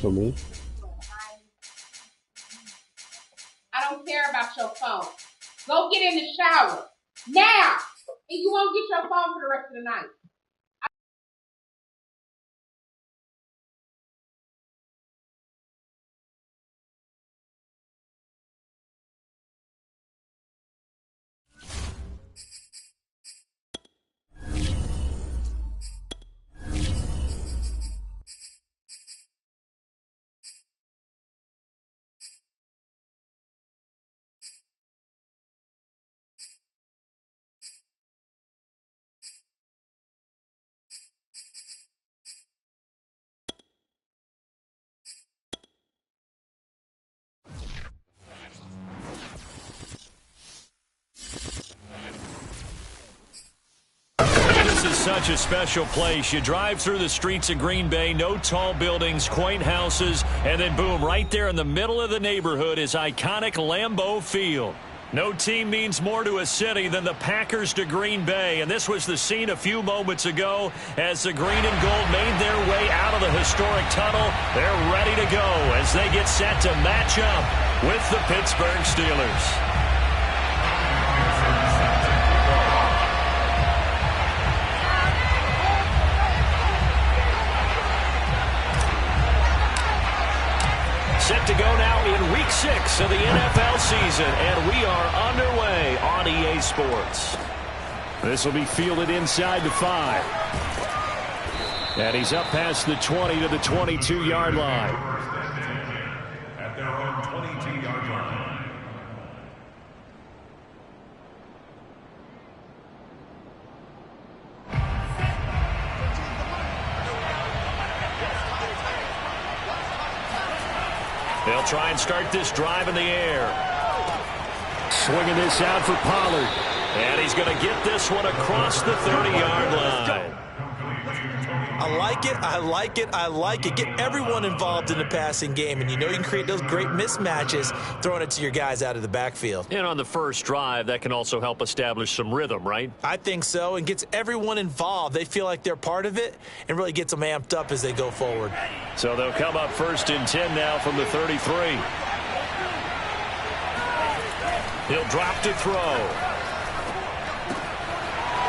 for me. I don't care about your phone. Go get in the shower now, and you won't get your phone for the rest of the night. This is such a special place. You drive through the streets of Green Bay, no tall buildings, quaint houses, and then boom, right there in the middle of the neighborhood is iconic Lambeau Field. No team means more to a city than the Packers to Green Bay, and this was the scene a few moments ago as the green and gold made their way out of the historic tunnel. They're ready to go as they get set to match up with the Pittsburgh Steelers. Set to go now in Week 6 of the NFL season, and we are underway on EA Sports. This will be fielded inside the 5. And he's up past the 20 to the 22-yard line. At their own 22-yard line. They'll try and start this drive in the air. Swinging this out for Pollard. And he's going to get this one across the 30-yard line. I like it, I like it, I like it. Get everyone involved in the passing game, and you know you can create those great mismatches throwing it to your guys out of the backfield. And on the first drive, that can also help establish some rhythm, right? I think so, and gets everyone involved. They feel like they're part of it and really gets them amped up as they go forward. So they'll come up 1st and 10 now from the 33. He'll drop to throw.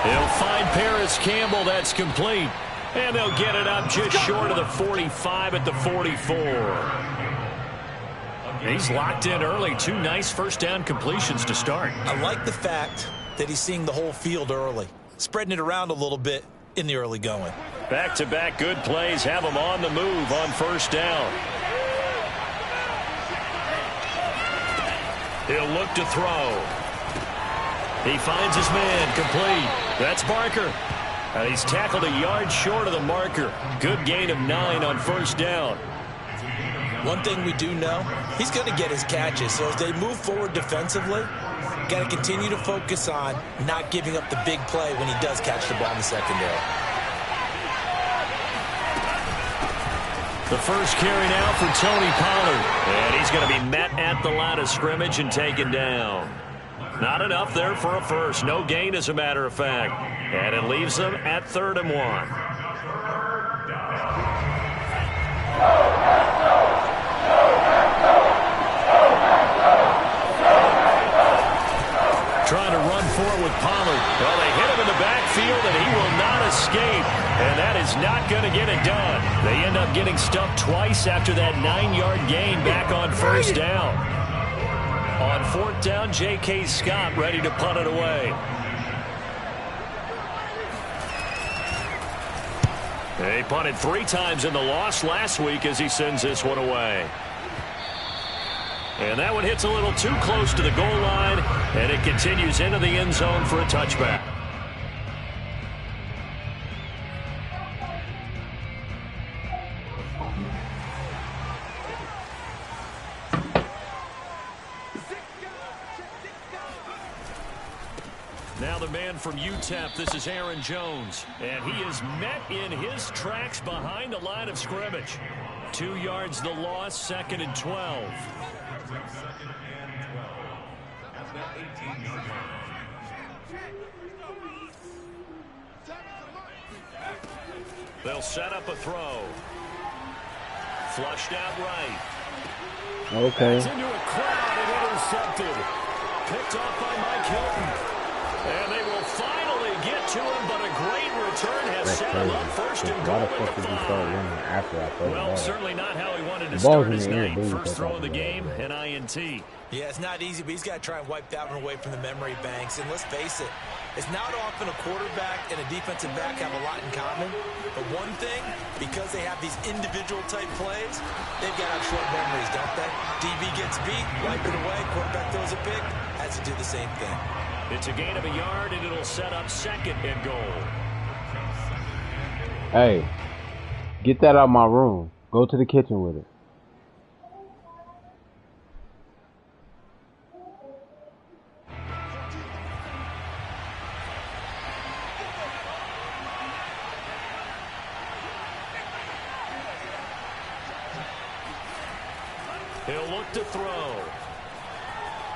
He'll find Paris Campbell. That's complete. And they'll get it up just short of the 45 at the 44. He's locked in early. 2 nice first down completions to start. I like the fact that he's seeing the whole field early, spreading it around a little bit in the early going. Back-to-back good plays have him on the move on first down. He'll look to throw. He finds his man, complete. That's Barker. And he's tackled a yard short of the marker. Good gain of 9 on first down. One thing we do know, he's going to get his catches. So as they move forward defensively, got to continue to focus on not giving up the big play when he does catch the ball in the secondary. The first carry now for Tony Pollard. And he's going to be met at the line of scrimmage and taken down. Not enough there for a first. No gain, as a matter of fact. And it leaves them at 3rd and 1. Trying to run for it with Pollard. Well, they hit him in the backfield, and he will not escape. And that is not going to get it done. They end up getting stuffed twice after that 9-yard gain back on first down. On 4th down, J.K. Scott ready to punt it away. He punted 3 times in the loss last week as he sends this one away. And that one hits a little too close to the goal line, and it continues into the end zone for a touchback. Now the man from UTEP, this is Aaron Jones. And he is met in his tracks behind the line of scrimmage. 2 yards the loss, 2nd and 12. They'll set up a throw. Flushed out right. Okay. It's into a crowd and intercepted. Picked off by Mike Hilton. And they will finally get to him, but a great return has set him up first and goal at the 5. Well, certainly not how he wanted to start his night. First throw of the game, an INT. Yeah, it's not easy, but he's got to try and wipe that one away from the memory banks. And let's face it, it's not often a quarterback and a defensive back have a lot in common. But one thing, because they have these individual type plays, they've got to have short memories, don't they? DB gets beat, wipe it away, quarterback throws a pick, has to do the same thing. It's a gain of a yard, and it'll set up second and goal. Hey, get that out of my room. Go to the kitchen with it. He'll look to throw.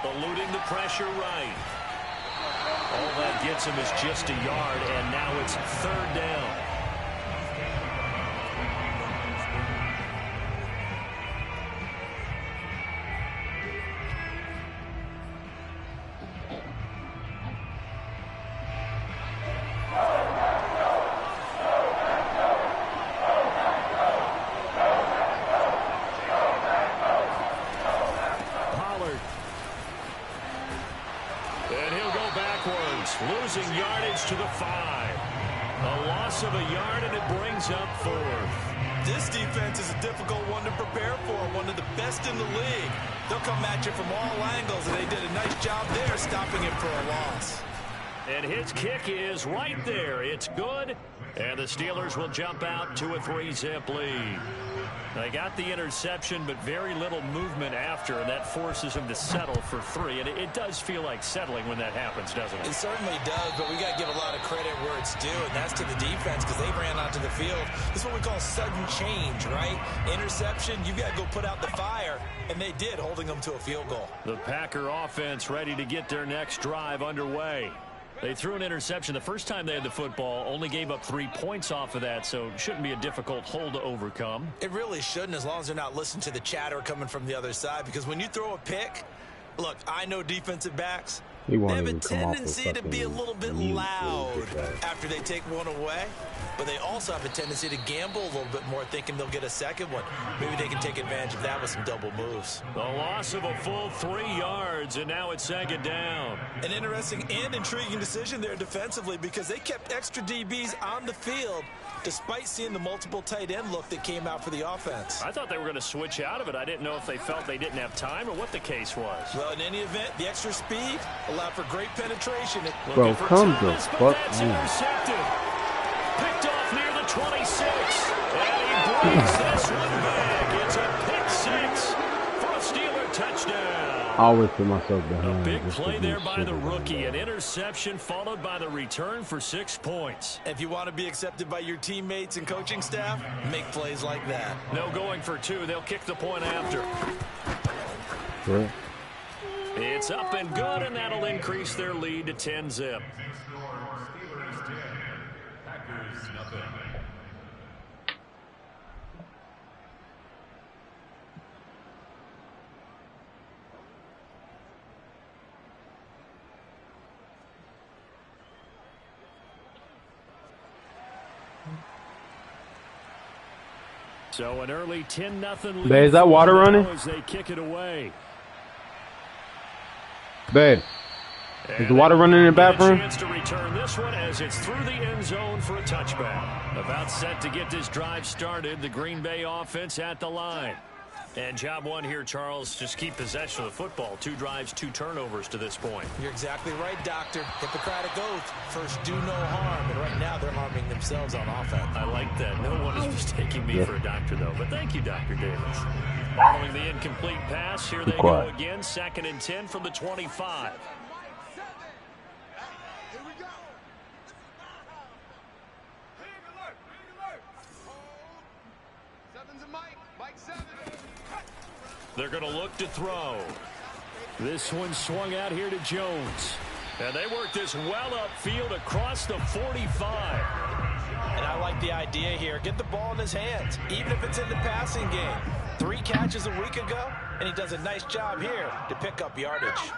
Eluding the pressure right. All that gets him is just a yard, and now it's third down. Pollard. And he'll go backwards, losing yardage to the 5. A loss of a yard, and it brings up 4th. This defense is a difficult one to prepare for, one of the best in the league. They'll come at you from all angles, and they did a nice job there stopping him for a loss. And his kick is right there. It's good, and the Steelers will jump out to a 3-zip lead. They got the interception, but very little movement after, and that forces them to settle for 3. And it does feel like settling when that happens, doesn't it? It certainly does, but we got to give a lot of credit where it's due, and that's to the defense because they ran onto the field. This is what we call sudden change, right? Interception, you've got to go put out the fire, and they did, holding them to a field goal. The Packer offense ready to get their next drive underway. They threw an interception the first time they had the football, only gave up 3 points off of that, so it shouldn't be a difficult hole to overcome. It really shouldn't, as long as they're not listening to the chatter coming from the other side, because when you throw a pick, look, I know defensive backs, they have a tendency to be a little bit loud after they take one away, but they also have a tendency to gamble a little bit more, thinking they'll get a second one. Maybe they can take advantage of that with some double moves. The loss of a full 3 yards, and now it's second down. An interesting and intriguing decision there defensively because they kept extra DBs on the field despite seeing the multiple tight end look that came out for the offense. I thought they were going to switch out of it. I didn't know if they felt they didn't have time or what the case was. Well, in any event, the extra speed allowed for great penetration. Bro, come the fuck intercepted. Picked off near the 26. And he brings this one back. It's a pick 6 for a Steeler touchdown. I always put myself behind. A big play there by the rookie. An interception followed by the return for 6 points. If you want to be accepted by your teammates and coaching staff, make plays like that. No going for 2. They'll kick the point after. Right. It's up and good, and that'll increase their lead to 10-zip. So an early 10-0 lead. Babe, is that water running? As they kick it away. Babe, is the water running in the bathroom? A chance to return this one as it's through the end zone for a touchback. About set to get this drive started. The Green Bay offense at the line. And job one here, Charles, just keep possession of the football. 2 drives, 2 turnovers to this point. You're exactly right, Doctor. Hippocratic oath. First, do no harm. And right now, they're harming themselves on offense. I like that. No one is mistaking me for a doctor, though. But thank you, Dr. Davis. Following the incomplete pass, here they go again. 2nd and 10 from the 25. They're going to look to throw. This one swung out here to Jones. And they work this well upfield across the 45. And I like the idea here. Get the ball in his hands, even if it's in the passing game. 3 catches a week ago, and he does a nice job here to pick up yardage.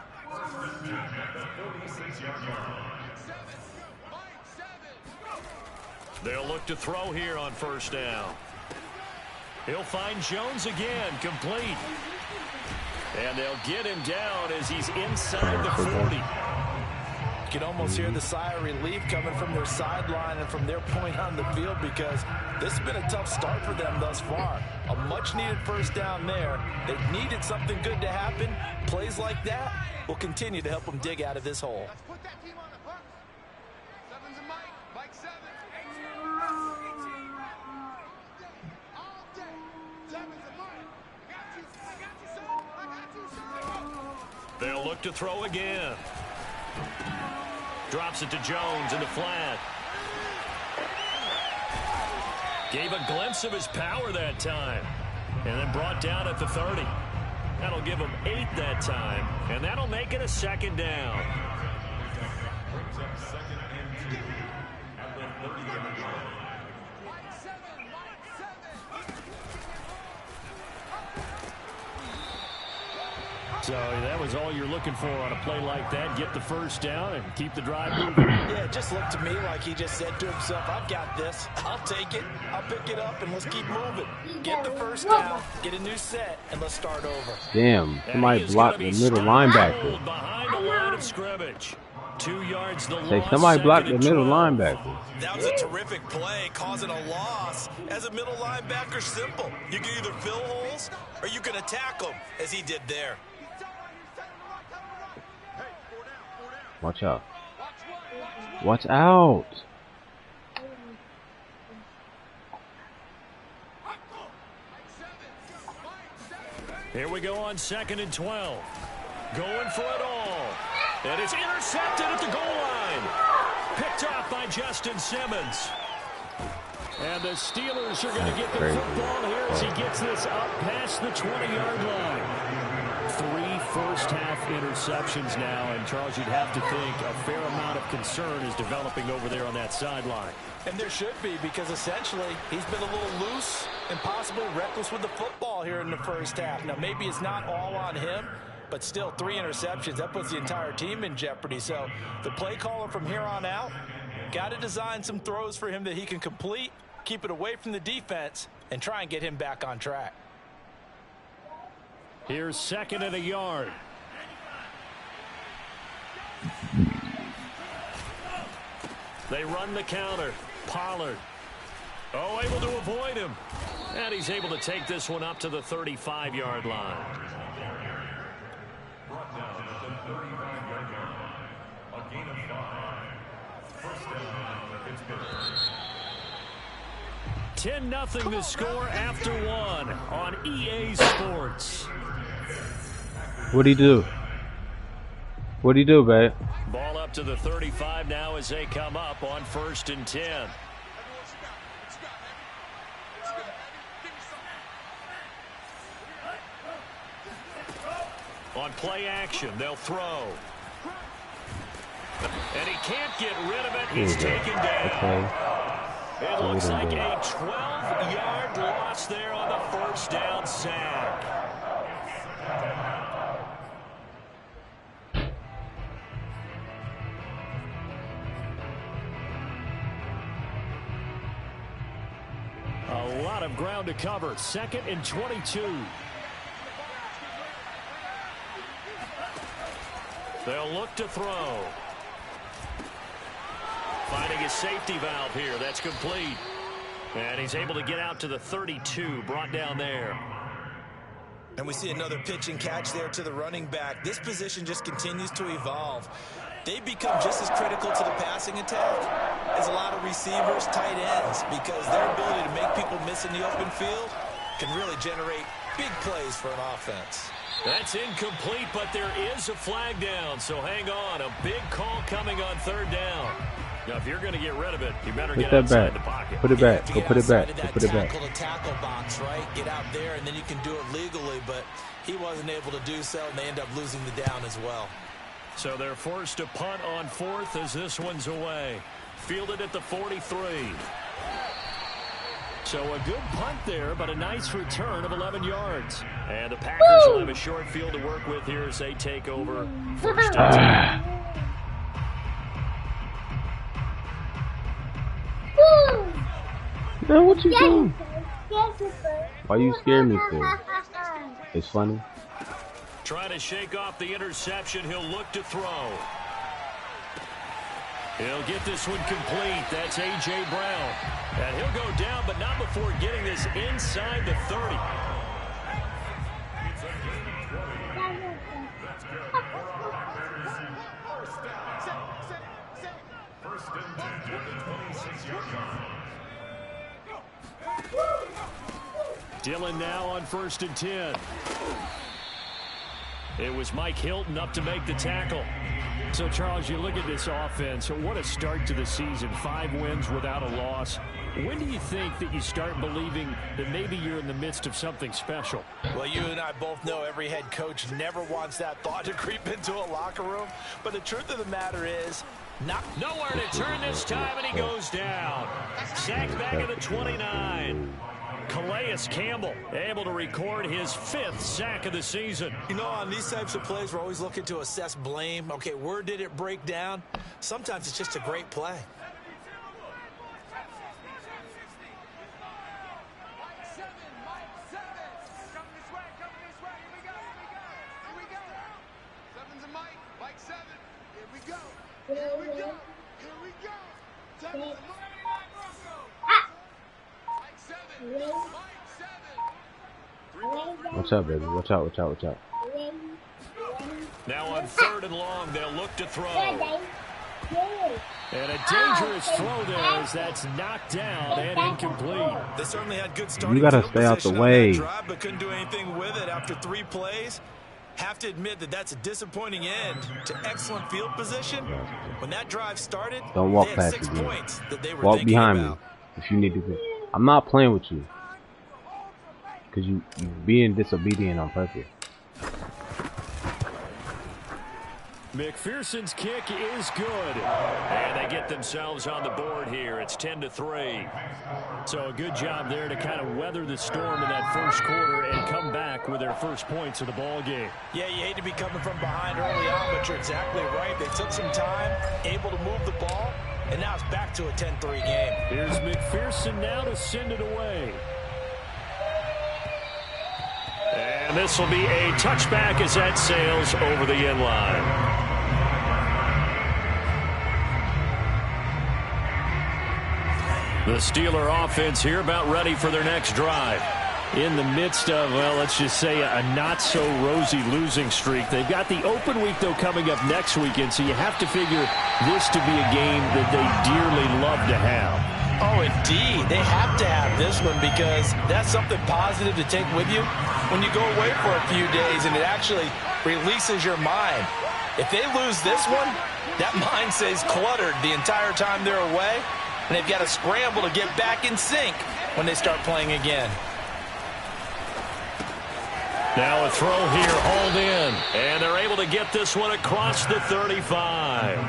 They'll look to throw here on first down. He'll find Jones again, complete. And they'll get him down as he's inside the 40. You can almost hear the sigh of relief coming from their sideline and from their point on the field, because this has been a tough start for them thus far. A much-needed first down there. They needed something good to happen. Plays like that will continue to help them dig out of this hole. Let's put that team on the hook. 7's a Mike. Mike 7. All day. 7's a Mike. I got you, son. I got you, son. They'll look to throw again. Drops it to Jones in the flat. Gave a glimpse of his power that time. And then brought down at the 30. That'll give him 8 that time. And that'll make it a second down. Brings up 2nd and 2 at the 30-yard line. Mike 7. Mike 7. So that was all you're looking for on a play like that. Get the first down and keep the drive moving. Yeah, it just looked to me like he just said to himself, I've got this. I'll take it. I'll pick it up, and let's keep moving. Get the first down, get a new set, and let's start over. Damn, somebody blocked the middle linebacker. Behind the line of scrimmage. 2 yards the Say loss. somebody blocked the middle 2nd and 12. linebacker. That was a terrific play, causing a loss. As a middle linebacker, simple. You can either fill holes or you can attack them, as he did there. Watch out. Watch out. Here we go on 2nd and 12. Going for it all. And it's intercepted at the goal line. Picked off by Justin Simmons. And the Steelers are going to get the football here as he gets this up past the 20-yard line. 3 first-half interceptions now, and Charles, you'd have to think a fair amount of concern is developing over there on that sideline. And there should be, because essentially he's been a little loose and possibly reckless with the football here in the first half. Now, maybe it's not all on him, but still 3 interceptions. That puts the entire team in jeopardy. So the play caller from here on out got to design some throws for him that he can complete, keep it away from the defense, and try and get him back on track. Here's 2nd and a yard. They run the counter. Pollard. Oh, able to avoid him. And he's able to take this one up to the 35-yard line. Brought down at the 35-yard line. A gain of 5. First down, Pittsburgh. 10-0 the score after 1 on EA Sports. What'd he do? What'd he do, babe? Ball up to the 35 now as they come up on 1st and 10. On play action, they'll throw. And he can't get rid of it. He's taken down. Okay. It looks like a 12-yard loss there on the first down sack. A lot of ground to cover. 2nd and 22. They'll look to throw. Finding his safety valve here. That's complete. And he's able to get out to the 32. Brought down there. And we see another pitch and catch there to the running back. This position just continues to evolve. They become just as critical to the passing attack as a lot of receivers, tight ends, because their ability to make people miss in the open field can really generate big plays for an offense. That's incomplete, but there is a flag down, so hang on. A big call coming on 3rd down. Now, if you're going to get rid of it, you better get outside the pocket. Put it back. Go put it back. Go put it back. Tackle to tackle box, right? Get out there, and then you can do it legally, but he wasn't able to do so, and they end up losing the down as well. So they're forced to punt on 4th as this one's away. Fielded at the 43. So a good punt there, but a nice return of 11 yards. And the Packers will have a short field to work with here as they take over first and 10. Man, what you doing? Why you scared me for? It's funny. Trying to shake off the interception. He'll look to throw. He'll get this one complete. That's A.J. Brown. And he'll go down, but not before getting this inside the 30. First and 10 at the 26-yard line. Dillon now on first and 10. It was Mike Hilton up to make the tackle. So, Charles, you look at this offense. What a start to the season. 5 wins without a loss. When do you think that you start believing that maybe you're in the midst of something special? Well, you and I both know every head coach never wants that thought to creep into a locker room. But the truth of the matter is, nowhere to turn this time, and he goes down. Sacked back at the 29. Calais Campbell able to record his 5th sack of the season. You know, on these types of plays, we're always looking to assess blame. Okay, where did it break down? Sometimes it's just a great play. Watch out, baby. Watch out, watch out, watch out. Now on 3rd and long, they'll look to throw. And a dangerous throw there as that's knocked down and incomplete. They certainly had good starting. You gotta stay out the way. Drive, but couldn't do anything with it after 3 plays. Have to admit that that's a disappointing end to excellent field position. When that drive started, don't walk they had past 6 me. points that they were Walk behind about. me if you need to go. I'm not playing with you. Because you being disobedient on purpose. McPherson's kick is good. And they get themselves on the board here. It's 10-3. So a good job there to kind of weather the storm in that first quarter and come back with their first points of the ball game. Yeah, you hate to be coming from behind early on, but you're exactly right. They took some time, able to move the ball, and now it's back to a 10-3 game. Here's McPherson now to send it away. And this will be a touchback as that sails over the end line. The Steeler offense here about ready for their next drive. In the midst of, well, let's just say a not-so-rosy losing streak. They've got the open week, though, coming up next weekend, so you have to figure this to be a game that they dearly love to have. Oh, indeed. They have to have this one because that's something positive to take with you when you go away for a few days, and it actually releases your mind. If they lose this one, that mind stays cluttered the entire time they're away, and they've got to scramble to get back in sync when they start playing again. Now a throw here, hauled in, and they're able to get this one across the 35.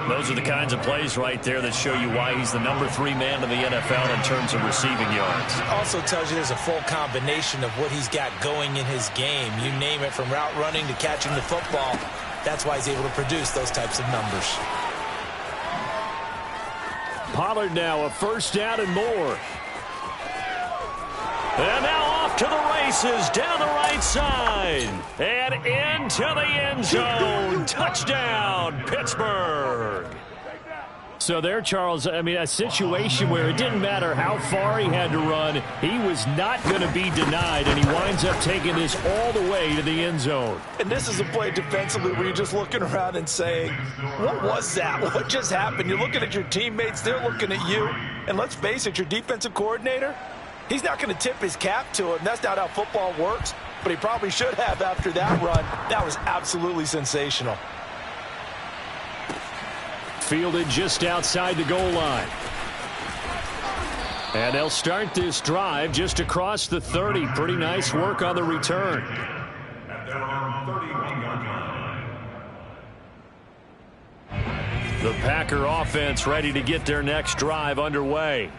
Those are the kinds of plays right there that show you why he's the number 3 man in the NFL in terms of receiving yards. Also tells you there's a full combination of what he's got going in his game. You name it, from route running to catching the football. That's why he's able to produce those types of numbers. Pollard now a first down and more. And now off to the races down the right side and into the end zone. Touchdown, Pittsburgh. So there, Charles, I mean, a situation where it didn't matter how far he had to run. He was not going to be denied, and he winds up taking this all the way to the end zone. And this is a play defensively where you're just looking around and saying, what was that? What just happened? You're looking at your teammates. They're looking at you. And let's face it, your defensive coordinator, he's not going to tip his cap to him. That's not how football works, but he probably should have after that run. That was absolutely sensational. Fielded just outside the goal line. And they'll start this drive just across the 30. Pretty nice work on the return. At their own 31-yard line. The Packer offense ready to get their next drive underway.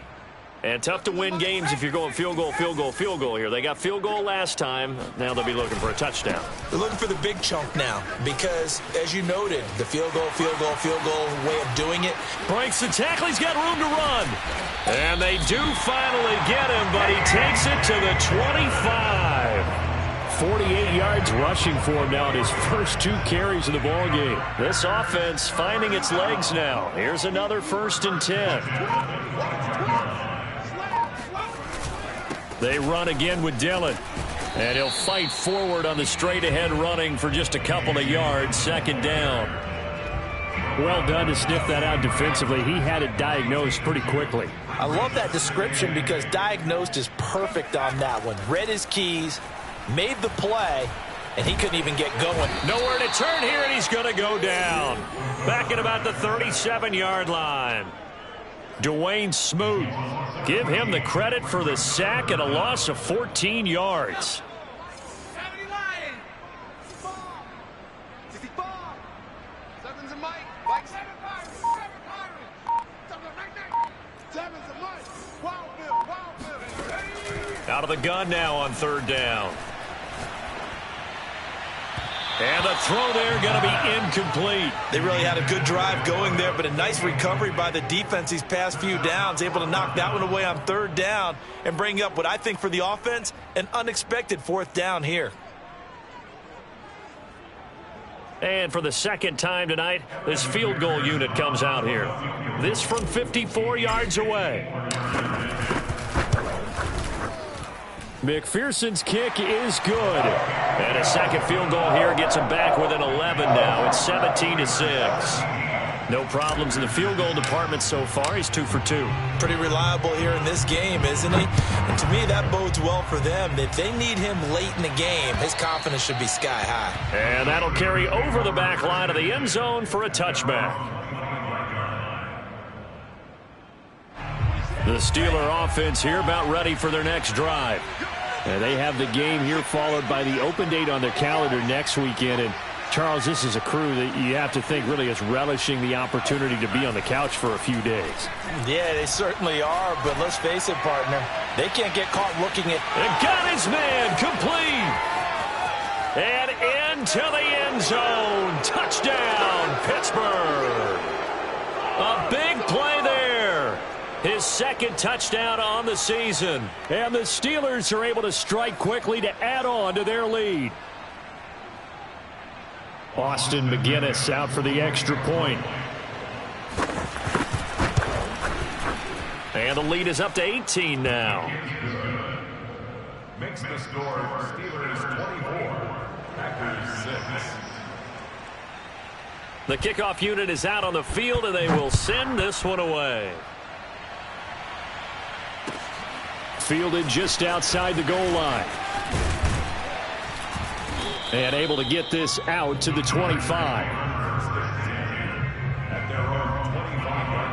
And tough to win games if you're going field goal, field goal, field goal here. They got field goal last time. Now they'll be looking for a touchdown. They're looking for the big chunk now because, as you noted, the field goal way of doing it. Breaks the tackle. He's got room to run. And they do finally get him, but he takes it to the 25. 48 yards rushing for him now in his first 2 carries of the ball game. This offense finding its legs now. Here's another 1st and 10. They run again with Dillon. And he'll fight forward on the straight-ahead running for just a couple of yards. 2nd down. Well done to sniff that out defensively. He had it diagnosed pretty quickly. I love that description because diagnosed is perfect on that one. Read his keys, made the play, and he couldn't even get going. Nowhere to turn here, and he's going to go down. Back at about the 37-yard line. Dwayne Smoot. Give him the credit for the sack and a loss of 14 yards. 70 Lions. 64. 7's a Mike. Mike 7 Pirates. 7 Pirates. 7's a Mike. Wild Bill. Out of the gun now on 3rd down. And the throw there going to be incomplete. They really had a good drive going there, but a nice recovery by the defense these past few downs, able to knock that one away on 3rd down and bring up what I think for the offense, an unexpected 4th down here. And for the 2nd time tonight, this field goal unit comes out here. This from 54 yards away. McPherson's kick is good. And a 2nd field goal here gets him back within 11 now. It's 17-6. No problems in the field goal department so far. He's 2 for 2. Pretty reliable here in this game, isn't he? And to me, that bodes well for them. If they need him late in the game, his confidence should be sky high. And that'll carry over the back line of the end zone for a touchback. The Steeler offense here about ready for their next drive. And they have the game here followed by the open date on their calendar next weekend. And Charles, this is a crew that you have to think really is relishing the opportunity to be on the couch for a few days. Yeah, they certainly are, but let's face it, partner, they can't get caught looking at... And got his man complete. And into the end zone. Touchdown, Pittsburgh. A big play there. His 2nd touchdown on the season. And the Steelers are able to strike quickly to add on to their lead. Austin McGinnis out for the extra point. And the lead is up to 18 now. Makes the score Steelers 24, Packers 6. The kickoff unit is out on the field, and they will send this one away. Fielded just outside the goal line. And able to get this out to the 25. At their own 25-yard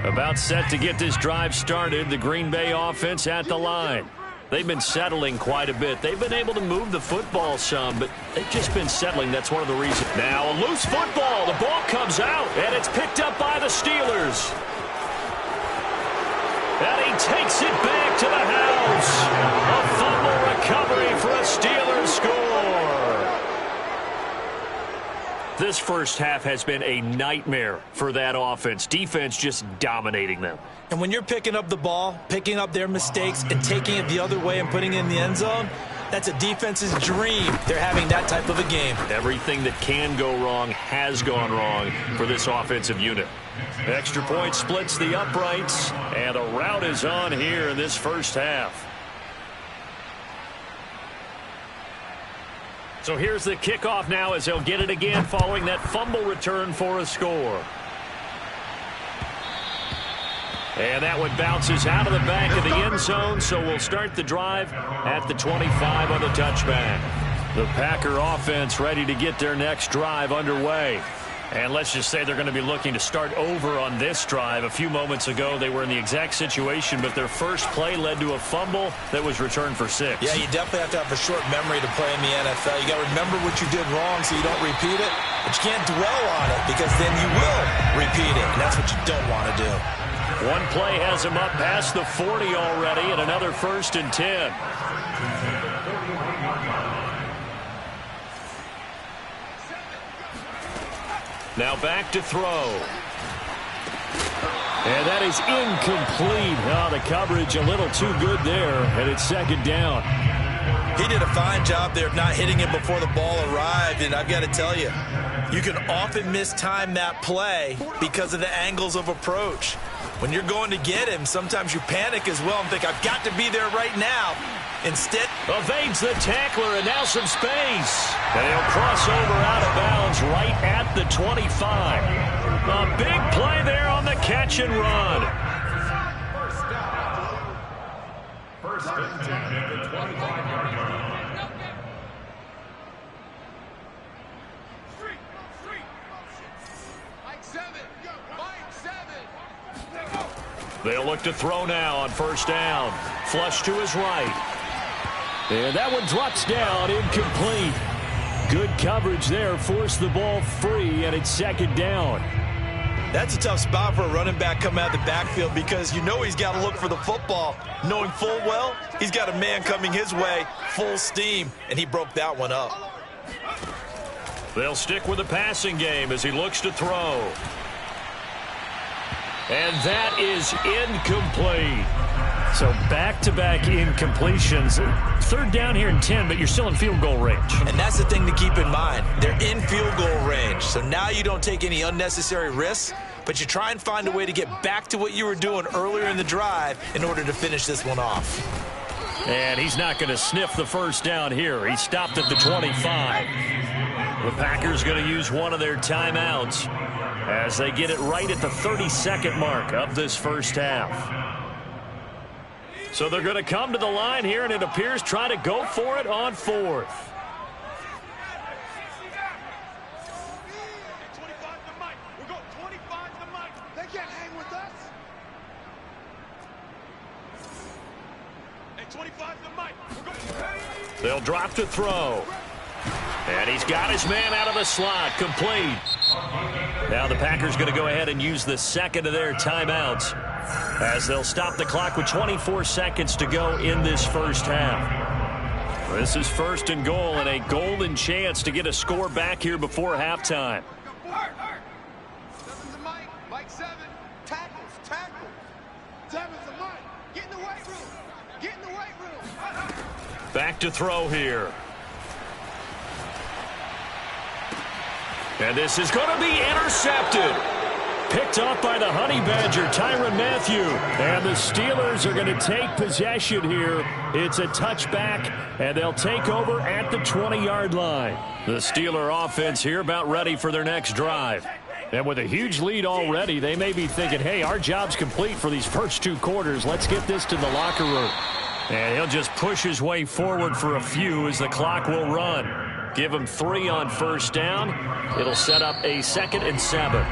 line. About set to get this drive started. The Green Bay offense at the line. They've been settling quite a bit. They've been able to move the football some, but they've just been settling. That's one of the reasons. Now a loose football. The ball comes out, and it's picked up by the Steelers. And he takes it back to the house. A fumble recovery for a Steelers score. This first half has been a nightmare for that offense. Defense just dominating them. And when you're picking up the ball, picking up their mistakes, and taking it the other way and putting it in the end zone, that's a defense's dream. They're having that type of a game. Everything that can go wrong has gone wrong for this offensive unit. Extra point splits the uprights, and the route is on here in this first half. So here's the kickoff now as they'll get it again following that fumble return for a score. And that one bounces out of the back of the end zone, so we'll start the drive at the 25 on the touchback. The Packer offense ready to get their next drive underway. And let's just say they're going to be looking to start over on this drive. A few moments ago, they were in the exact situation, but their first play led to a fumble that was returned for 6. Yeah, you definitely have to have a short memory to play in the NFL. You got to remember what you did wrong so you don't repeat it, but you can't dwell on it because then you will repeat it, and that's what you don't want to do. One play has him up past the 40 already, and another 1st and 10. Now back to throw. And that is incomplete. Oh, the coverage a little too good there, and it's 2nd down. He did a fine job there of not hitting it before the ball arrived, and I've got to tell you, you can often mistime that play because of the angles of approach. When you're going to get him, sometimes you panic as well and think, I've got to be there right now. Instead, evades the tackler, and now some space. And he'll cross over out of bounds right at the 25. A big play there on the catch and run. First and 10 at the 25-yard line. Mike 7. Mike 7. They'll look to throw now on 1st down. Flush to his right. And that one drops down, incomplete. Good coverage there, forced the ball free, and it's 2nd down. That's a tough spot for a running back coming out of the backfield because you know he's got to look for the football, knowing full well he's got a man coming his way, full steam, and he broke that one up. They'll stick with the passing game as he looks to throw. And that is incomplete. So back-to-back incompletions. 3rd down here and 10, but you're still in field goal range. And that's the thing to keep in mind. They're in field goal range. So now you don't take any unnecessary risks, but you try and find a way to get back to what you were doing earlier in the drive in order to finish this one off. And he's not going to sniff the 1st down here. He stopped at the 25. The Packers going to use one of their timeouts as they get it right at the 32nd mark of this 1st half. So they're going to come to the line here, and it appears try to go for it on 4th. 25 to Mike. We're going 25 to Mike. They can't hang with us. Hey, 25 to Mike. We're going. They'll drop to throw. And he's got his man out of the slot, complete. Now the Packers going to go ahead and use the 2nd of their timeouts as they'll stop the clock with 24 seconds to go in this 1st half. This is 1st and goal and a golden chance to get a score back here before halftime. 7's a Mike. Mike 7. Tackles. 7's a Mike. Get in the weight room. Back to throw here. And this is going to be intercepted. Picked off by the Honey Badger, Tyrann Mathieu. And the Steelers are going to take possession here. It's a touchback, and they'll take over at the 20-yard line. The Steeler offense here about ready for their next drive. And with a huge lead already, they may be thinking, hey, our job's complete for these first 2 quarters. Let's get this to the locker room. And he'll just push his way forward for a few as the clock will run. Give him 3 on 1st down. It'll set up a 2nd and 7.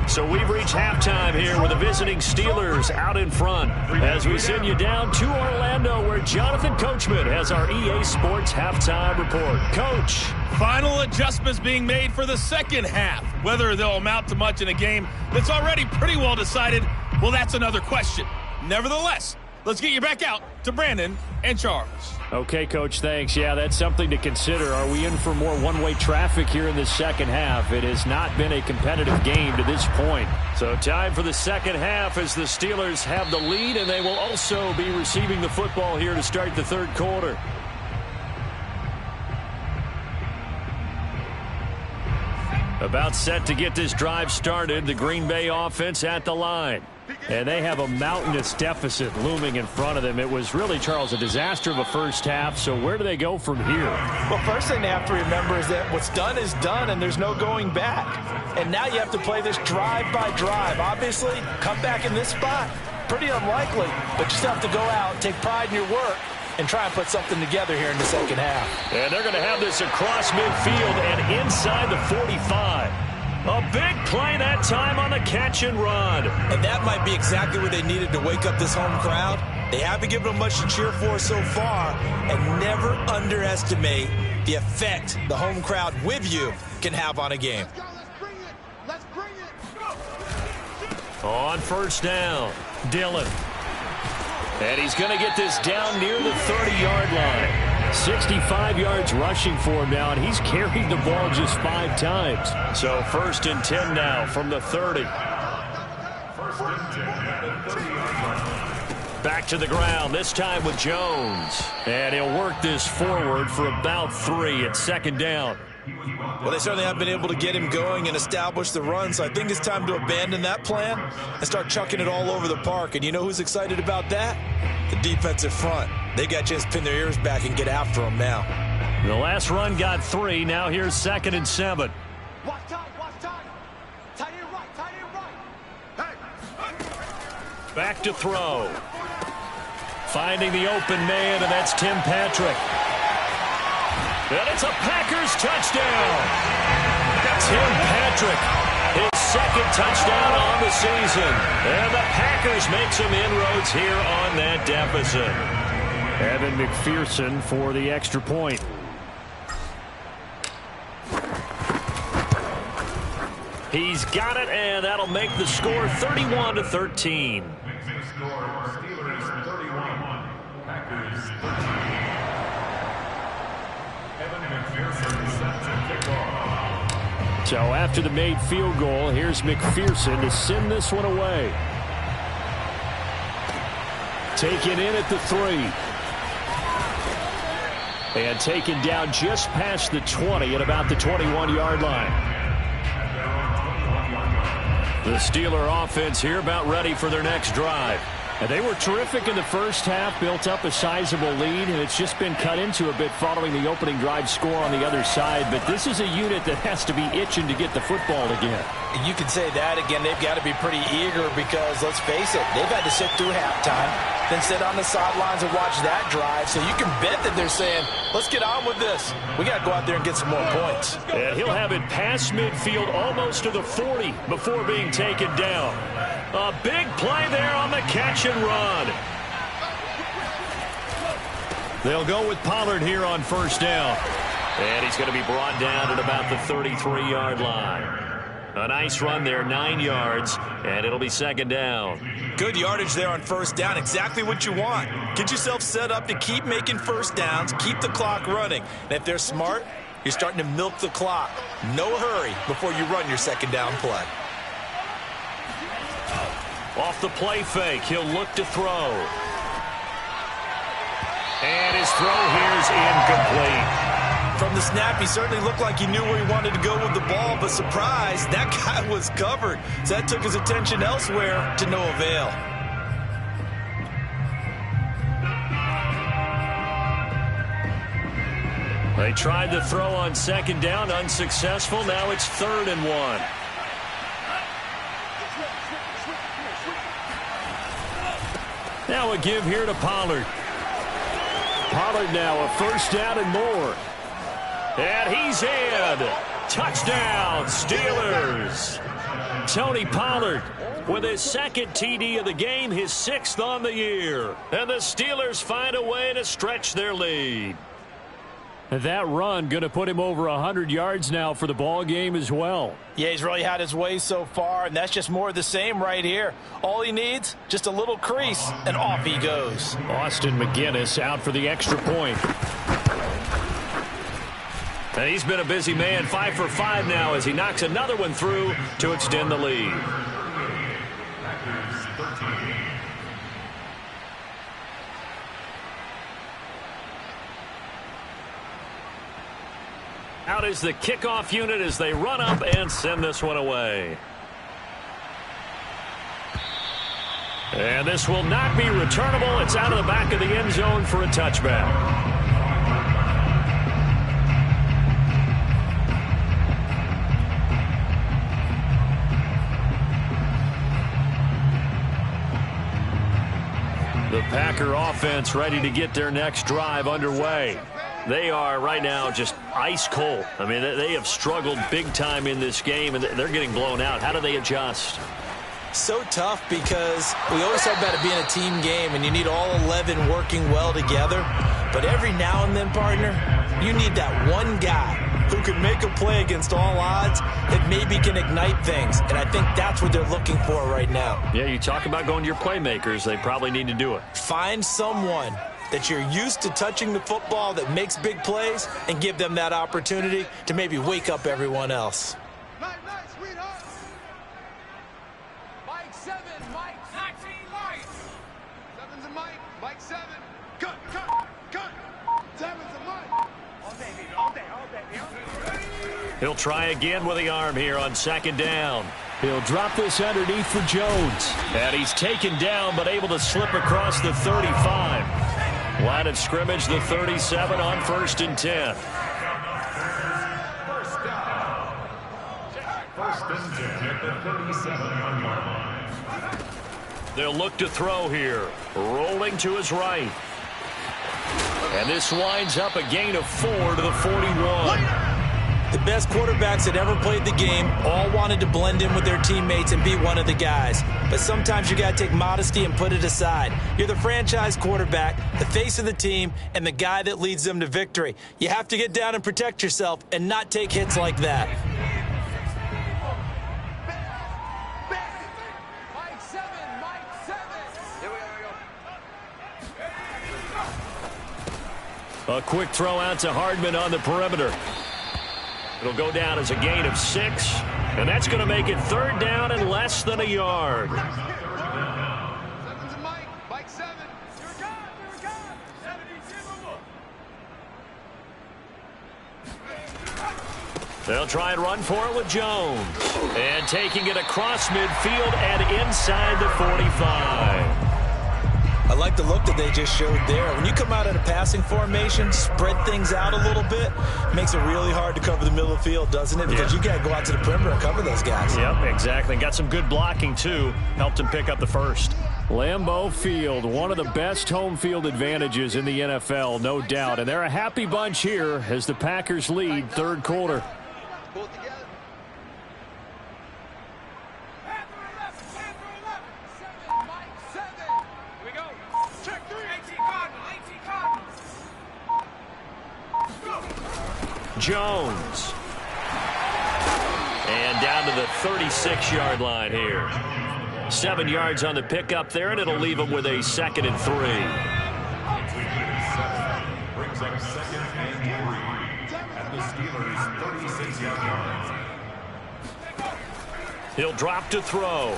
So we've reached halftime here with the visiting Steelers out in front as we send you down to Orlando where Jonathan Coachman has our EA Sports halftime report. Coach. Final adjustments being made for the 2nd half. Whether they'll amount to much in a game that's already pretty well decided, well, that's another question. Nevertheless, let's get you back out to Brandon and Charles. Okay, Coach, thanks. Yeah, that's something to consider. Are we in for more one-way traffic here in the 2nd half? It has not been a competitive game to this point. So time for the 2nd half as the Steelers have the lead, and they will also be receiving the football here to start the 3rd quarter. About set to get this drive started, the Green Bay offense at the line. And they have a mountainous deficit looming in front of them. It was really, Charles, a disaster of a 1st half. So where do they go from here? Well, first thing they have to remember is that what's done is done, and there's no going back. And now you have to play this drive by drive. Obviously, come back in this spot, pretty unlikely. But you still have to go out, take pride in your work, and try and put something together here in the 2nd half. And they're going to have this across midfield and inside the 45. A big play that time on the catch and run. And that might be exactly what they needed to wake up this home crowd. They haven't given them much to cheer for so far, and never underestimate the effect the home crowd with you can have on a game. Let's bring it. On first down, Dillon. And he's going to get this down near the 30-yard line. 65 yards rushing for him now, and he's carried the ball just 5 times. So first and 10 now from the 30. Back to the ground, this time with Jones. And he'll work this forward for about 3 at second down. Well, they certainly have been able to get him going and establish the run, so I think it's time to abandon that plan and start chucking it all over the park. And you know who's excited about that? The defensive front. They got a chance to pin their ears back and get after him now. The last run got 3. Now here's 2nd and 7. Watch time, watch time. Tight end right, tight end right. Hey. Back to throw. Finding the open man, and that's Tim Patrick. And it's a Packers touchdown. Tim Patrick, his 2nd touchdown on the season. And the Packers make some inroads here on that deficit. Evan McPherson for the extra point. He's got it, and that'll make the score 31-13. So after the made field goal, here's McPherson to send this one away. Taken in at the 3. And taken down just past the 20 at about the 21-yard line. The Steeler offense here about ready for their next drive. And they were terrific in the first half, built up a sizable lead, and it's just been cut into a bit following the opening drive score on the other side. But this is a unit that has to be itching to get the football again. You can say that again. They've got to be pretty eager because, let's face it, they've had to sit through halftime, then sit on the sidelines and watch that drive. So you can bet that they're saying, let's get on with this. We got to go out there and get some more points. And he'll have it past midfield almost to the 40 before being taken down. A big play there on the catch and run. They'll go with Pollard here on first down. And he's going to be brought down at about the 33-yard line. A nice run there, 9 yards, and it'll be second down. Good yardage there on first down, exactly what you want. Get yourself set up to keep making first downs, keep the clock running. And if they're smart, you're starting to milk the clock. No hurry before you run your second down play. Off the play fake, he'll look to throw. And his throw here's incomplete. From the snap, he certainly looked like he knew where he wanted to go with the ball, but surprise, that guy was covered. So that took his attention elsewhere to no avail. They tried the throw on second down, unsuccessful. Now it's 3rd and 1. Now a give here to Pollard. Pollard now a first down and more. And he's in. Touchdown, Steelers. Tony Pollard with his 2nd TD of the game, his 6th on the year. And the Steelers find a way to stretch their lead. That run going to put him over 100 yards now for the ball game as well. Yeah, he's really had his way so far, and that's just more of the same right here. All he needs, just a little crease, and off he goes. Austin McGinnis out for the extra point. And he's been a busy man, 5 for 5 now as he knocks another one through to extend the lead. Out is the kickoff unit as they run up and send this one away. And this will not be returnable. It's out of the back of the end zone for a touchback. The Packer offense ready to get their next drive underway. They are right now just ice cold. I mean, they have struggled big time in this game, and they're getting blown out. How do they adjust? So tough because we always talk about it being a team game, and you need all 11 working well together. But every now and then, partner, you need that one guy who can make a play against all odds that maybe can ignite things. And I think that's what they're looking for right now. Yeah, you talk about going to your playmakers. They probably need to do it. Find someone that you're used to touching the football that makes big plays and give them that opportunity to maybe wake up everyone else. Night, sweetheart. Mike 7, Mike 19, Mike. 7's a Mike, Mike 7. Cut. 7's a Mike. All day, baby, all day. He'll try again with the arm here on second down. He'll drop this underneath for Jones. And he's taken down but able to slip across the 35. Line of scrimmage, the 37 on 1st and 10. First and 10 at the 37-yard line. They'll look to throw here. Rolling to his right. And this winds up a gain of 4 to the 41. The best quarterbacks that ever played the game all wanted to blend in with their teammates and be one of the guys. But sometimes you got to take modesty and put it aside. You're the franchise quarterback, the face of the team, and the guy that leads them to victory. You have to get down and protect yourself and not take hits like that. Mike 7. Here we go. A quick throw out to Hardman on the perimeter. It'll go down as a gain of 6, and that's going to make it 3rd down and less than a yard. 7's a Mike, Mike 7. Here we go. 70. They'll try and run for it with Jones. And taking it across midfield and inside the 45. I like the look that they just showed there. When you come out in a passing formation, spread things out a little bit, makes it really hard to cover the middle of the field, doesn't it? Because you got to go out to the perimeter and cover those guys. Yep, exactly. Got some good blocking, too. Helped him pick up the first. Lambeau Field, one of the best home field advantages in the NFL, no doubt. And they're a happy bunch here as the Packers lead 3rd quarter. Pull it together. Jones. And down to the 36-yard line here. 7 yards on the pickup there, and it'll leave him with a 2nd and 3. Brings up 2nd and 3 at the Steelers' 36-yard line. He'll drop to throw.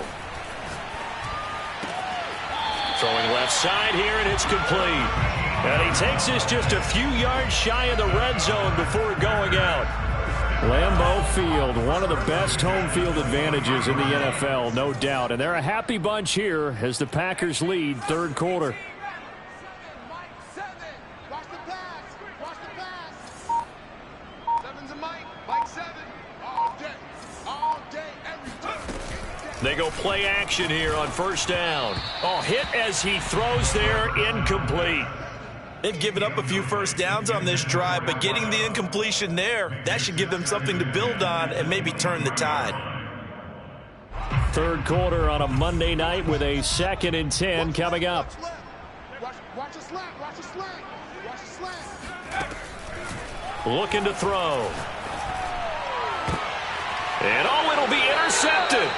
Throwing left side here, and it's complete. And he takes this just a few yards shy of the red zone before going out. Lambeau Field, one of the best home field advantages in the NFL, no doubt. And they're a happy bunch here as the Packers lead 3rd quarter. Mike 7. Watch the pass. 7's a Mike, Mike 7. All day, every time. They go play action here on 1st down. Oh, hit as he throws there, incomplete. They've given up a few first downs on this drive, but getting the incompletion there, that should give them something to build on and maybe turn the tide. 3rd quarter on a Monday night with a 2nd and 10 coming up. Watch a slant. Looking to throw. And it'll be intercepted.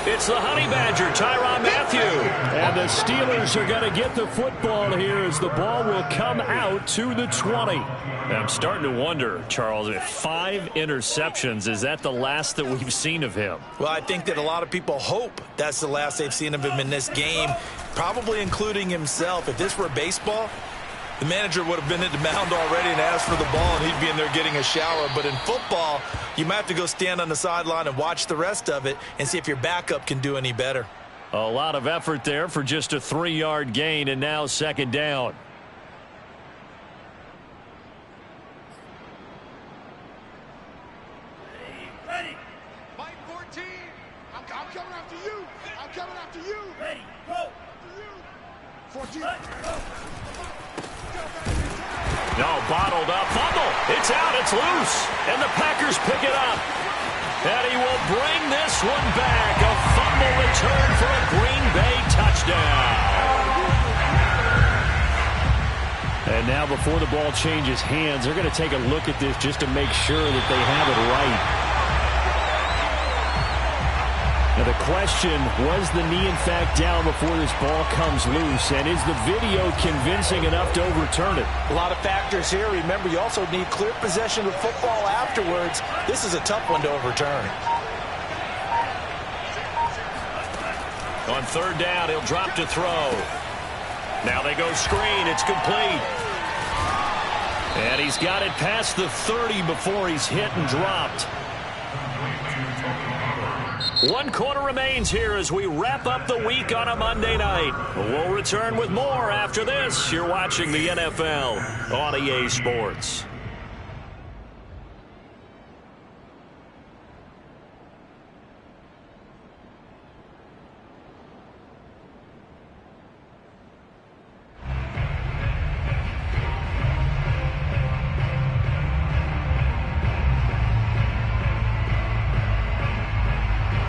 It's the Honey Badger, Tyrann Mathieu. And the Steelers are going to get the football here as the ball will come out to the 20. I'm starting to wonder, Charles, if 5 interceptions, is that the last that we've seen of him? Well, I think that a lot of people hope that's the last they've seen of him in this game, probably including himself. If this were baseball, the manager would have been at the mound already and asked for the ball, and he'd be in there getting a shower. But in football, you might have to go stand on the sideline and watch the rest of it and see if your backup can do any better. A lot of effort there for just a 3-yard gain, and now 2nd down. Ready. Mike 14. I'm coming after you. Ready, go. 14. No, bottled up. Fumble. It's out. It's loose. And the Packers pick it up. And he will bring this one back. A fumble return for a Green Bay touchdown. And now before the ball changes hands, they're going to take a look at this just to make sure that they have it right. Now the question, was the knee in fact down before this ball comes loose? And is the video convincing enough to overturn it? A lot of factors here. Remember, you also need clear possession of football afterwards. This is a tough one to overturn. On third down, he'll drop to throw. Now they go screen. It's complete. And he's got it past the 30 before he's hit and dropped. 1 quarter remains here as we wrap up the week on a Monday night. We'll return with more after this. You're watching the NFL on EA Sports.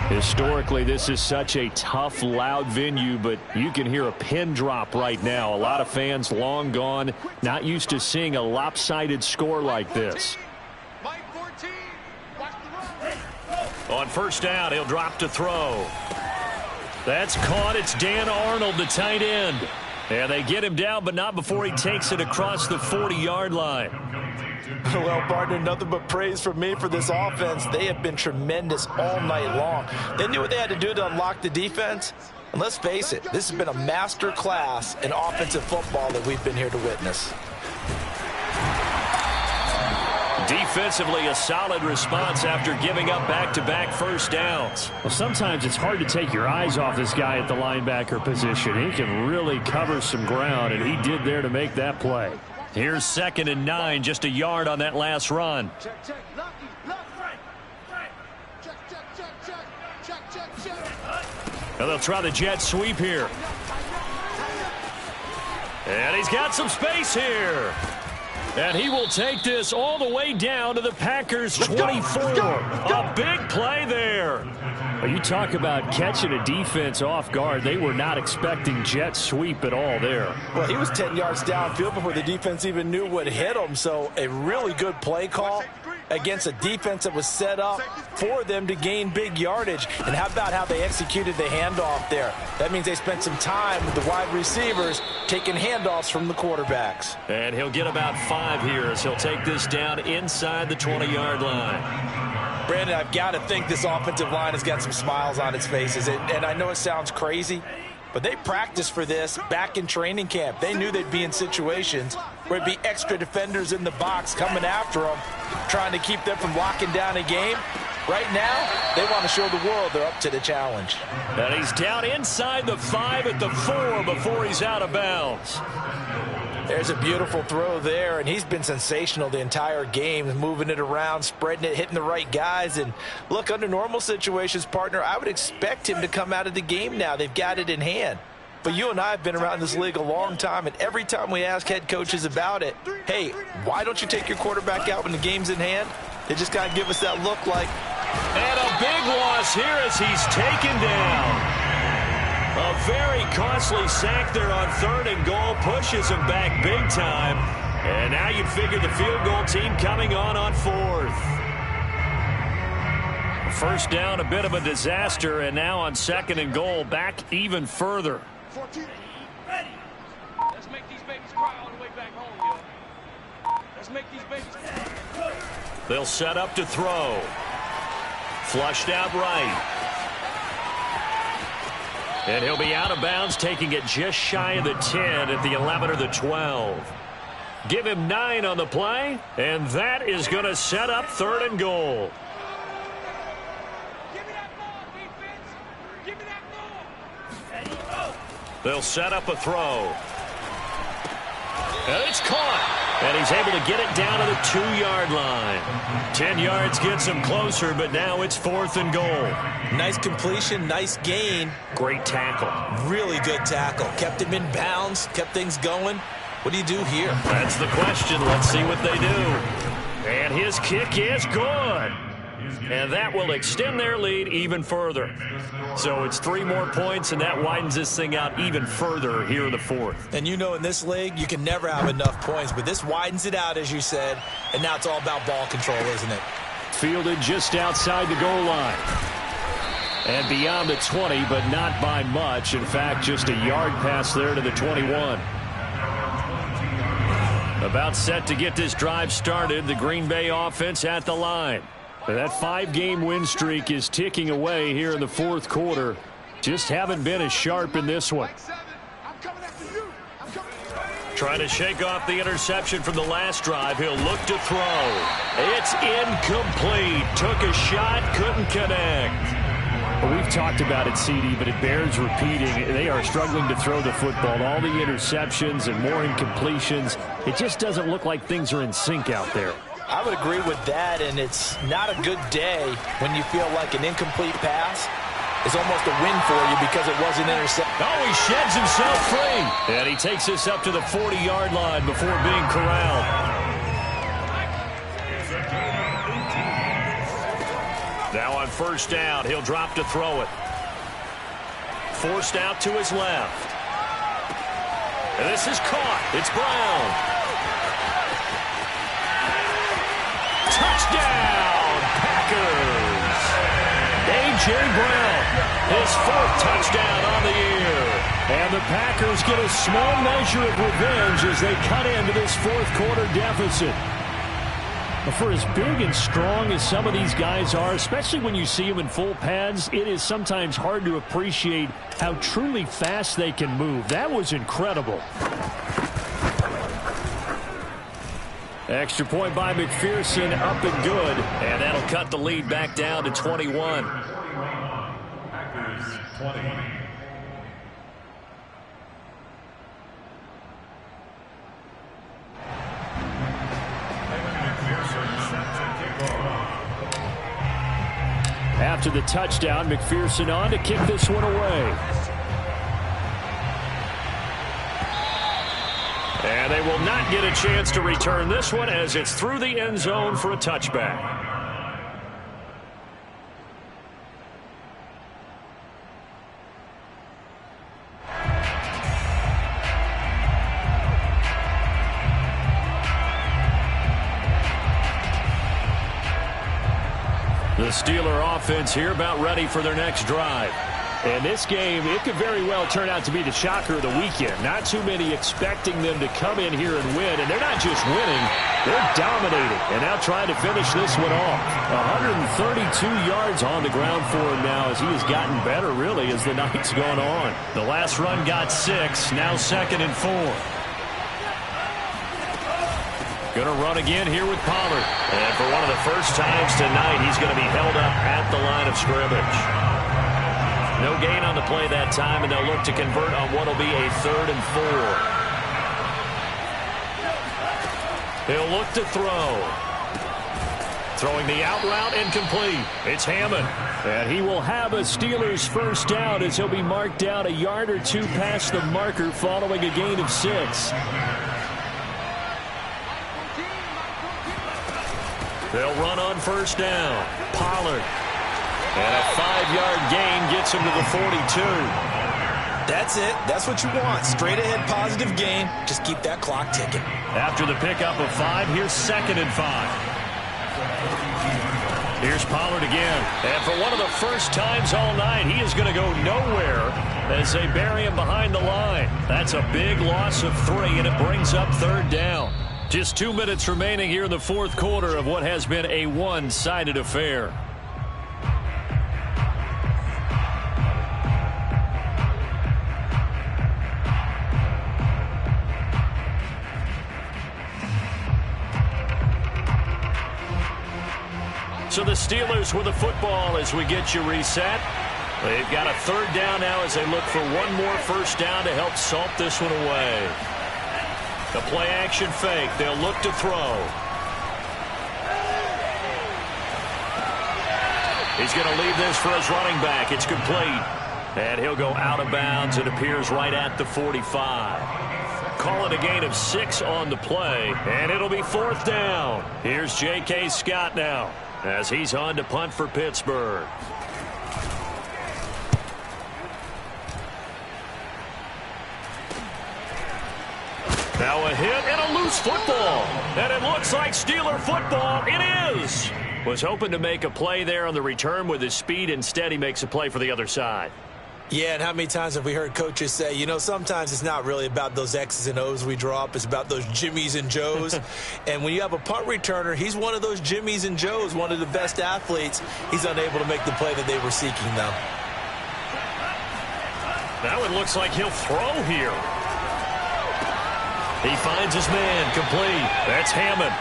Historically, this is such a tough, loud venue, but you can hear a pin drop right now. A lot of fans long gone, not used to seeing a lopsided score like this. On first down, he'll drop to throw. That's caught. It's Dan Arnold, the tight end. And they get him down, but not before he takes it across the 40-yard line. Well, partner, nothing but praise from me for this offense. They have been tremendous all night long. They knew what they had to do to unlock the defense. And let's face it, this has been a master class in offensive football that we've been here to witness. Defensively, a solid response after giving up back-to-back first downs. Well, sometimes it's hard to take your eyes off this guy at the linebacker position. He can really cover some ground, and he did there to make that play. Here's 2nd and 9, just a yard on that last run. Now they'll try the jet sweep here. And he's got some space here. And he will take this all the way down to the Packers' 24. A big play there. Well, you talk about catching a defense off guard. They were not expecting jet sweep at all there. Well, he was 10 yards downfield before the defense even knew what hit him. So a really good play call against a defense that was set up for them to gain big yardage. And how about how they executed the handoff there? That means they spent some time with the wide receivers taking handoffs from the quarterbacks. And he'll get about 5 here as he'll take this down inside the 20-yard line. Brandon, I've got to think this offensive line has got some smiles on its faces. And I know it sounds crazy, but they practiced for this back in training camp. They knew they'd be in situations where it'd be extra defenders in the box coming after them, trying to keep them from locking down a game. Right now, they want to show the world they're up to the challenge. And he's down inside the 5 at the 4 before he's out of bounds. There's a beautiful throw there, and he's been sensational the entire game, moving it around, spreading it, hitting the right guys. And look, under normal situations, partner, I would expect him to come out of the game now. They've got it in hand. But you and I have been around this league a long time, and every time we ask head coaches about it, hey, why don't you take your quarterback out when the game's in hand? They just got to give us that look like. And a big loss here as he's taken down. A very costly sack there on 3rd and goal, pushes him back big time. And now you'd figure the field goal team coming on 4th. First down, a bit of a disaster, and now on 2nd and goal, back even further. 14. Ready. Let's make these babies cry all the way back home, yo. Let's make these babies cry. They'll set up to throw. Flushed out right. And he'll be out of bounds, taking it just shy of the 10 at the 11 or the 12. Give him 9 on the play, and that is going to set up 3rd and goal. Give me that ball, defense. Give me that ball. They'll set up a throw. And it's caught. And he's able to get it down to the 2-yard line. 10 yards gets him closer, but now it's 4th and goal. Nice completion, nice gain. Great tackle. Really good tackle. Kept him in bounds, kept things going. What do you do here? That's the question. Let's see what they do. And his kick is good. And that will extend their lead even further. So it's 3 more points, and that widens this thing out even further here in the fourth. And you know in this league, you can never have enough points, but this widens it out, as you said, and now it's all about ball control, isn't it? Fielded just outside the goal line. And beyond the 20, but not by much. In fact, just a yard pass there to the 21. About set to get this drive started, the Green Bay offense at the line. That 5-game win streak is ticking away here in the fourth quarter. Just haven't been as sharp in this one. Trying to shake off the interception from the last drive. He'll look to throw. It's incomplete. Took a shot, couldn't connect. Well, we've talked about it, CD, but it bears repeating. They are struggling to throw the football. All the interceptions and more incompletions. It just doesn't look like things are in sync out there. I would agree with that, and it's not a good day when you feel like an incomplete pass is almost a win for you because it wasn't intercepted. Oh, he sheds himself free. And he takes this up to the 40-yard line before being corralled. Now on first down, he'll drop to throw it. Forced out to his left. And this is caught. It's Brown. Touchdown, Packers. A.J. Brown, his 4th touchdown on the year. And the Packers get a small measure of revenge as they cut into this fourth quarter deficit. But for as big and strong as some of these guys are, especially when you see them in full pads, it is sometimes hard to appreciate how truly fast they can move. That was incredible. Extra point by McPherson, up and good. And that'll cut the lead back down to 21. Packers 20. After the touchdown, McPherson on to kick this one away. And they will not get a chance to return this one as it's through the end zone for a touchback. The Steeler offense here about ready for their next drive. And this game, it could very well turn out to be the shocker of the weekend. Not too many expecting them to come in here and win. And they're not just winning, they're dominating. And now trying to finish this one off. 132 yards on the ground for him now as he has gotten better, really, as the night's gone on. The last run got 6, now 2nd and 4. Going to run again here with Pollard. And for one of the first times tonight, he's going to be held up at the line of scrimmage. No gain on the play that time, and they'll look to convert on what will be a 3rd and 4. He'll look to throw. Throwing the out route incomplete. It's Hammond. And he will have a Steelers first down as he'll be marked down a yard or 2 past the marker following a gain of 6. They'll run on first down. Pollard. And a 5-yard gain gets him to the 42. That's it. That's what you want. Straight ahead positive gain. Just keep that clock ticking. After the pickup of 5, here's 2nd and 5. Here's Pollard again. And for one of the first times all night, he is going to go nowhere as they bury him behind the line. That's a big loss of 3, and it brings up 3rd down. Just 2 minutes remaining here in the fourth quarter of what has been a one-sided affair. So the Steelers with the football as we get you reset. They've got a 3rd down now as they look for one more first down to help salt this one away. The play action fake. They'll look to throw. He's going to leave this for his running back. It's complete. And he'll go out of bounds. It appears right at the 45. call it a gain of 6 on the play, and it'll be 4th down. Here's J.K. Scott now as he's on to punt for Pittsburgh. Now a hit and a loose football. And it looks like Steeler football. It is. Was hoping to make a play there on the return with his speed. Instead, he makes a play for the other side. Yeah, and how many times have we heard coaches say, you know, sometimes it's not really about those X's and O's we drop. It's about those Jimmies and Joes. And when you have a punt returner, he's one of those Jimmies and Joes, one of the best athletes. He's unable to make the play that they were seeking, though. Now it looks like he'll throw here. He finds his man, complete. That's Hammond.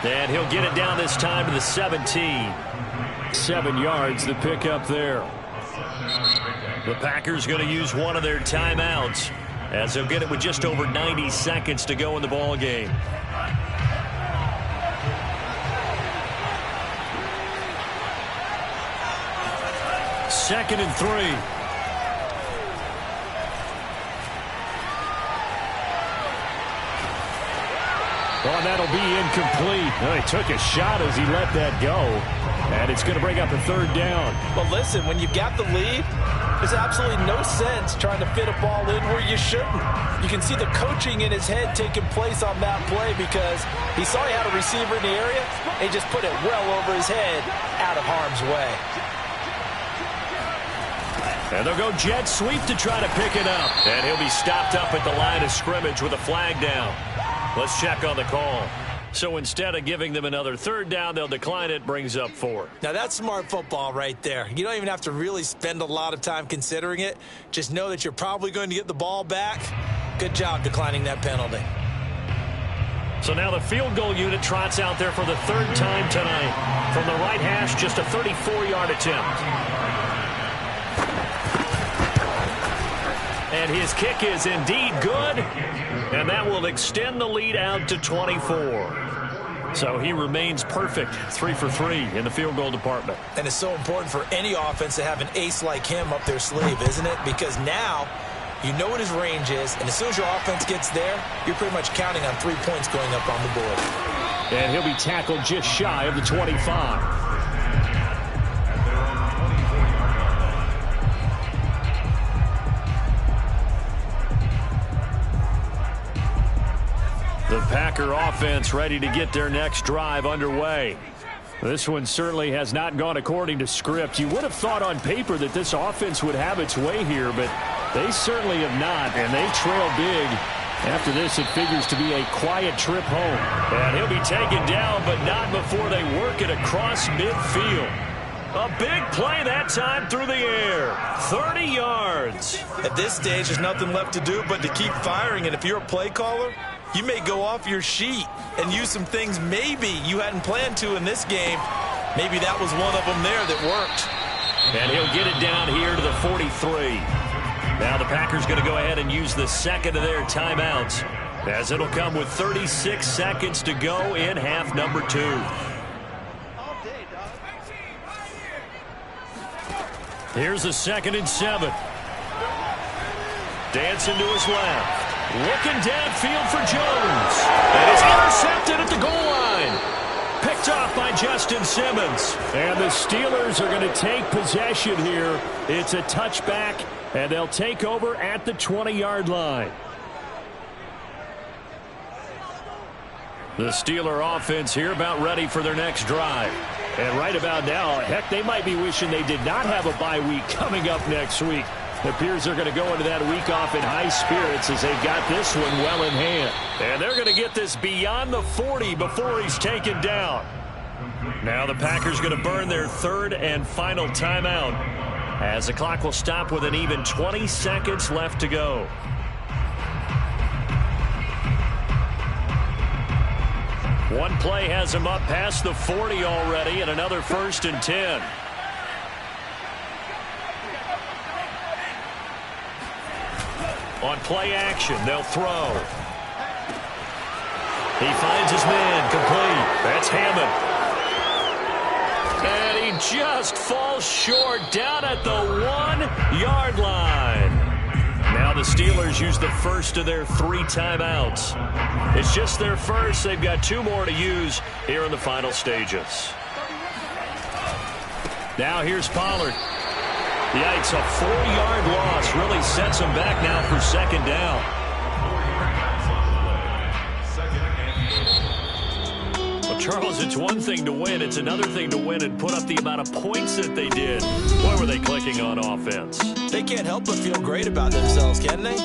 And he'll get it down this time to the 17. 7 yards, the pickup there. The Packers going to use one of their timeouts as they'll get it with just over 90 seconds to go in the ball game. Second and 3. Oh, that'll be incomplete. Oh, he took a shot as he let that go. And it's going to bring up a 3rd down. Well, listen, when you've got the lead, there's absolutely no sense trying to fit a ball in where you shouldn't. You can see the coaching in his head taking place on that play because he saw he had a receiver in the area and he just put it well over his head out of harm's way. And they'll go jet sweep to try to pick it up. And he'll be stopped up at the line of scrimmage with a flag down. Let's check on the call. So instead of giving them another 3rd down, they'll decline it, brings up 4. Now that's smart football right there. You don't even have to really spend a lot of time considering it. Just know that you're probably going to get the ball back. Good job declining that penalty. So now the field goal unit trots out there for the 3rd time tonight. From the right hash, just a 34-yard attempt. And his kick is indeed good. And that will extend the lead out to 24. So he remains perfect, 3 for 3 in the field goal department. And it's so important for any offense to have an ace like him up their sleeve, isn't it? Because now you know what his range is, and as soon as your offense gets there, you're pretty much counting on 3 points going up on the board. And he'll be tackled just shy of the 25. The Packer offense ready to get their next drive underway. This one certainly has not gone according to script. You would have thought on paper that this offense would have its way here, but they certainly have not, and they trail big. After this, it figures to be a quiet trip home. And he'll be taken down, but not before they work it across midfield. A big play that time through the air. 30 yards. At this stage, there's nothing left to do but to keep firing, and if you're a play caller, you may go off your sheet and use some things maybe you hadn't planned to in this game. Maybe that was one of them there that worked. And he'll get it down here to the 43. Now the Packers going to go ahead and use the second of their timeouts, as it'll come with 36 seconds to go in half number 2. Here's a 2nd and 7. Dancing to his left. Looking downfield for Jones. And it's intercepted at the goal line. Picked off by Justin Simmons. And the Steelers are going to take possession here. It's a touchback, and they'll take over at the 20-yard line. The Steeler offense here about ready for their next drive. And right about now, heck, they might be wishing they did not have a bye week coming up next week. It appears they're going to go into that week off in high spirits as they've got this one well in hand. And they're going to get this beyond the 40 before he's taken down. Now the Packers going to burn their 3rd and final timeout as the clock will stop with an even 20 seconds left to go. One play has him up past the 40 already, and another 1st and 10. On play action, they'll throw. He finds his man, complete. That's Hammond. And he just falls short down at the 1-yard line. Now the Steelers use the first of their 3 timeouts. It's just their first. They've got 2 more to use here in the final stages. Now here's Pollard. Yikes, a 4-yard loss really sets them back now for 2nd down. Well, Charles, it's one thing to win. It's another thing to win and put up the amount of points that they did. Boy, were they clicking on offense. They can't help but feel great about themselves, can they?